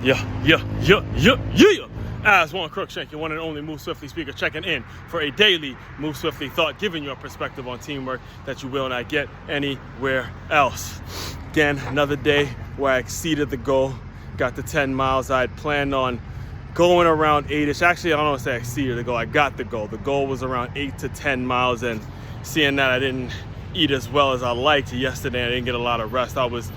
Yeah. As Warren Crookshank, your one and only Move Swiftly speaker, checking in for a daily Move Swiftly thought, giving you a perspective on teamwork that you will not get anywhere else. Again, another day where I exceeded the goal, got the 10 miles. I had planned on going around 8-ish. Actually, I don't want to say I exceeded the goal. I got the goal. The goal was around 8 to 10 miles, and seeing that I didn't eat as well as I liked yesterday, I didn't get a lot of rest. I was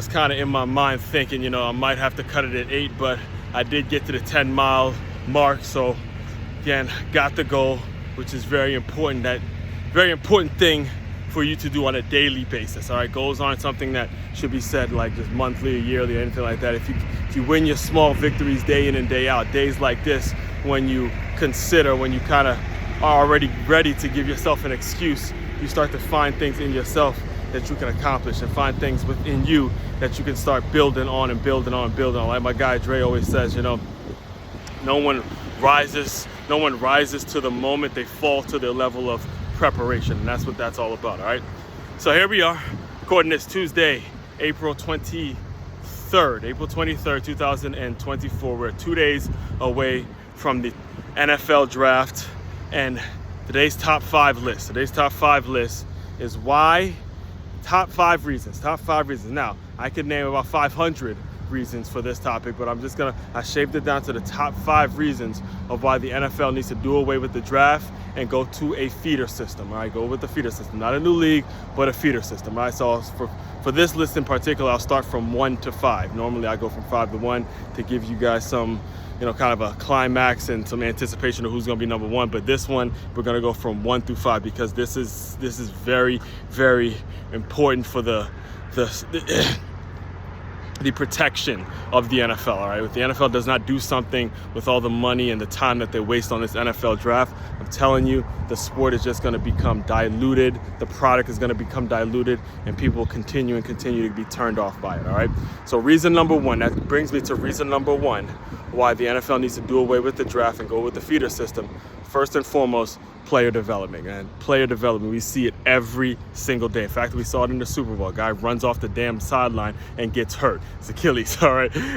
kind of in my mind thinking, I might have to cut it at 8, but I did get to the 10-mile mark. So again, got the goal, which is very important thing for you to do on a daily basis. All right, goals aren't something that should be set like just monthly or yearly or anything like that. If you win your small victories day in and day out, days like this, when you kind of are already ready to give yourself an excuse, you start to find things in yourself that you can accomplish and find things within you that you can start building on. Like my guy Dre always says, no one rises to the moment, they fall to their level of preparation. And that's what that's all about, all right? So here we are, recording this Tuesday, April 23rd, 2024. We're 2 days away from the NFL draft, and today's top five list is why. Top five reasons. Now, I could name about 500 reasons for this topic, but I shaved it down to the top 5 reasons of why the NFL needs to do away with the draft and go to a feeder system. All right, go with the feeder system. Not a new league, but a feeder system. All right, so for this list in particular, I'll start from 1 to 5. Normally, I go from 5 to 1 to give you guys some kind of a climax and some anticipation of who's going to be number 1. But this one, we're going to go from 1 through 5 because this is very, very important for the protection of the NFL. All right, if the NFL does not do something with all the money and the time that they waste on this NFL draft, I'm telling you, the sport is just going to become diluted. The product is going to become diluted, and people will continue to be turned off by it. All right. So reason number 1. That brings me to reason number 1 why the NFL needs to do away with the draft and go with the feeder system. First and foremost, player development. And player development, we see it every single day. In fact, we saw it in the Super Bowl. A guy runs off the damn sideline and gets hurt. It's Achilles, all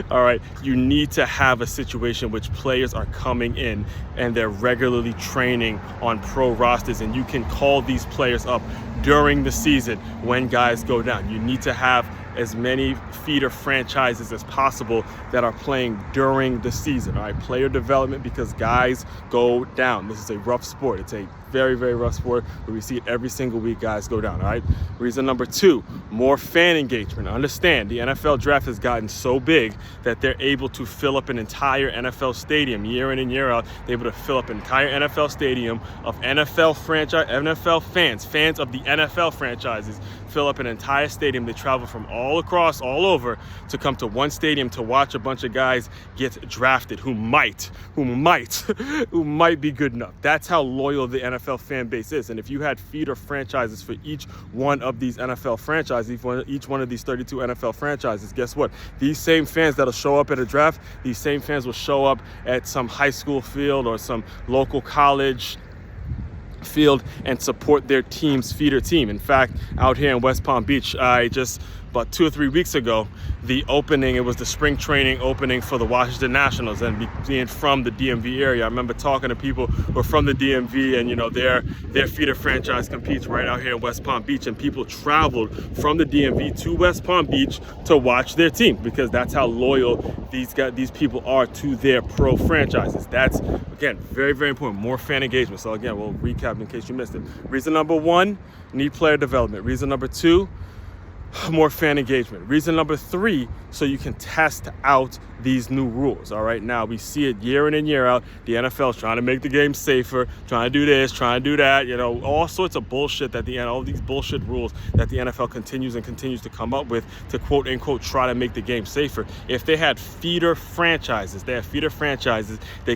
right? You need to have a situation which players are coming in and they're regularly training on pro rosters, and you can call these players up during the season when guys go down. You need to have as many feeder franchises as possible that are playing during the season. All right, player development, because guys go down. This is a rough sport. It's a very, very rough sport where we see it every single week. Guys go down. All right. Reason number 2, more fan engagement. Understand, the NFL draft has gotten so big that they're able to fill up an entire NFL stadium year in and year out. They're able to fill up an entire NFL stadium of NFL fans of the NFL franchises. Fill up an entire stadium. They travel from all over to come to one stadium to watch a bunch of guys get drafted who might be good enough. That's how loyal the NFL fan base is. And if you had feeder franchises for each one of these NFL franchises, each one of these 32 NFL franchises, guess what? These same fans that'll show up at a draft, these same fans will show up at some high school field or some local college field and support their team's feeder team. In fact, out here in West Palm Beach, about 2 or 3 weeks ago, it was the spring training opening for the Washington Nationals, and being from the DMV area, I remember talking to people who are from the DMV, and their feeder franchise competes right out here in West Palm Beach, and people traveled from the DMV to West Palm Beach to watch their team because that's how loyal these people are to their pro franchises. That's, again, very, very important. More fan engagement. So again, we'll recap in case you missed it. Reason number 1, need player development. Reason number 2, more fan engagement. Reason number 3, so you can test out these new rules. All right, now we see it year in and year out. The NFL is trying to make the game safer, trying to do this, trying to do that, all sorts of bullshit all these bullshit rules that the NFL continues to come up with to quote unquote try to make the game safer. If they had feeder franchises, they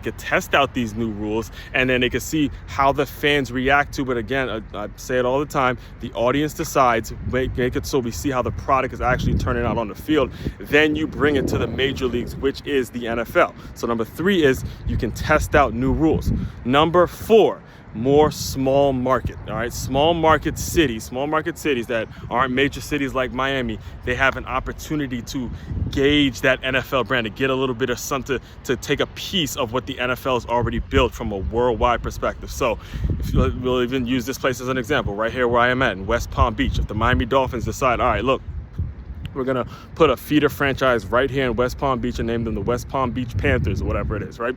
could test out these new rules, and then they could see how the fans react to it. Again, I say it all the time, the audience decides, make it so we see how the product is actually turning out on the field. Then you bring it to the major leagues, which is the NFL. So number 3 is you can test out new rules. Number 4, more small market, all right? Small market cities that aren't major cities like Miami, they have an opportunity to gauge that NFL brand, to get a little bit of something, to take a piece of what the NFL has already built from a worldwide perspective. So if we'll even use this place as an example, right here where I am at in West Palm Beach. If the Miami Dolphins decide, all right, look, we're going to put a feeder franchise right here in West Palm Beach and name them the West Palm Beach Panthers or whatever it is, right?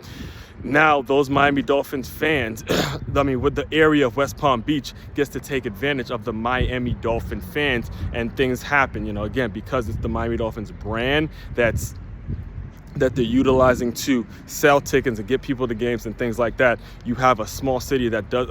Now, those Miami Dolphins fans, with the area of West Palm Beach, gets to take advantage of the Miami Dolphin fans, and things happen, again, because it's the Miami Dolphins brand that they're utilizing to sell tickets and get people to games and things like that. You have a small city that does,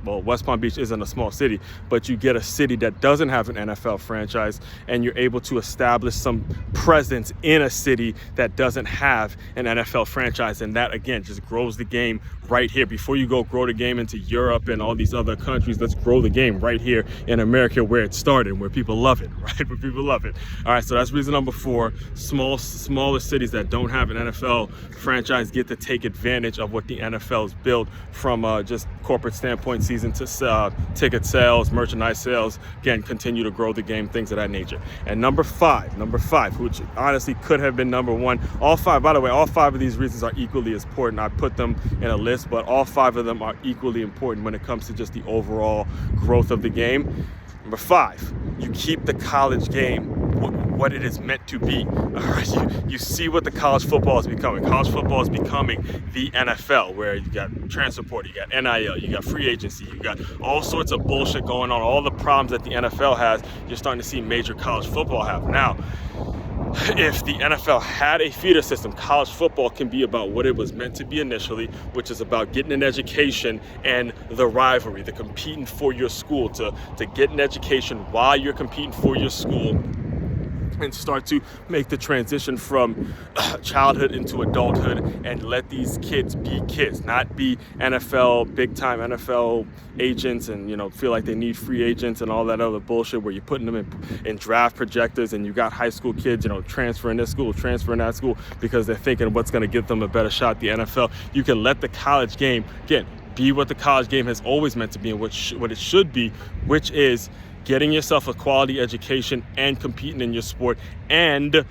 West Palm Beach isn't a small city, but you get a city that doesn't have an NFL franchise, and you're able to establish some presence in a city that doesn't have an NFL franchise. And that, again, just grows the game right here. Before you go grow the game into Europe and all these other countries, let's grow the game right here in America, where it started, where people love it, right? Where people love it. All right, so that's reason number 4. Smaller cities that don't have an NFL franchise get to take advantage of what the NFL's built from just corporate standpoint, season to ticket sales, merchandise sales, again, continue to grow the game, things of that nature. And number five, which honestly could have been number 1. All 5, by the way, all 5 of these reasons are equally as important. I put them in a list, but all 5 of them are equally important when it comes to just the overall growth of the game. Number 5, you keep the college game what it is meant to be. All right, you see what the college football is becoming. College football is becoming the NFL, where you got transfer portal, you got NIL, you got free agency, you got all sorts of bullshit going on. All the problems that the NFL has, you're starting to see major college football have. Now, if the NFL had a feeder system, college football can be about what it was meant to be initially, which is about getting an education and the rivalry, the competing for your school, to get an education while you're competing for your school, and start to make the transition from childhood into adulthood, and let these kids be kids, not be big time NFL agents, and feel like they need free agents and all that other bullshit, where you're putting them in draft projectors, and you got high school kids transferring this school, transferring that school, because they're thinking what's going to give them a better shot at the NFL. You can let the college game, again, be what the college game has always meant to be, and what it should be, which is getting yourself a quality education and competing in your sport, and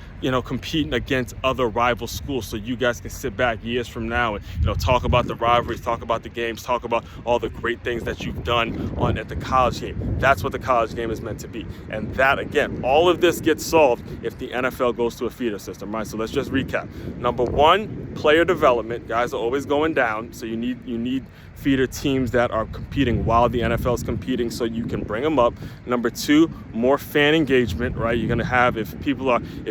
competing against other rival schools, so you guys can sit back years from now and talk about the rivalries, talk about the games, talk about all the great things that you've done at the college game. That's what the college game is meant to be. And that, again, all of this gets solved if the NFL goes to a feeder system, right? So let's just recap. Number 1, player development. Guys are always going down, so you need feeder teams that are competing while the NFL is competing, so you can bring them up. Number 2, more fan engagement, right? You're going to have, if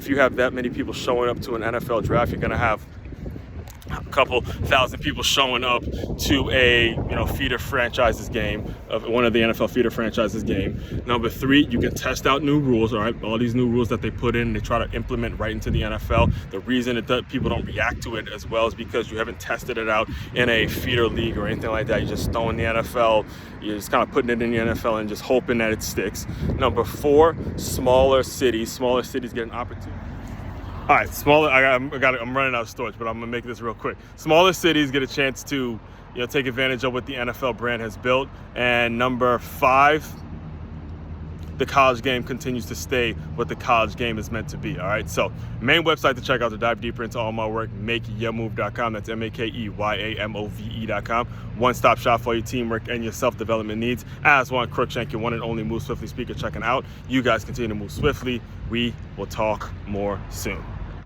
you have that many people showing up to an NFL draft, you're going to have a couple thousand people showing up to a feeder franchises game, of one of the NFL feeder franchises game. Number 3, you can test out new rules. All right, all these new rules that they put in, they try to implement right into the NFL. The reason people don't react to it as well is because you haven't tested it out in a feeder league or anything like that. You're just throwing the NFL, you're just kind of putting it in the NFL and just hoping that it sticks. Number 4, smaller cities get an opportunity. All right, I'm running out of storage, but I'm gonna make this real quick. Smaller cities get a chance to, take advantage of what the NFL brand has built. And number 5, the college game continues to stay what the college game is meant to be. All right, so main website to check out to dive deeper into all my work, MakeYaMove.com. That's MakeYaMove.com. One-stop shop for your teamwork and your self-development needs. As Juan Cruikshank, your one and only Move Swiftly speaker, checking out. You guys continue to move swiftly. We will talk more soon.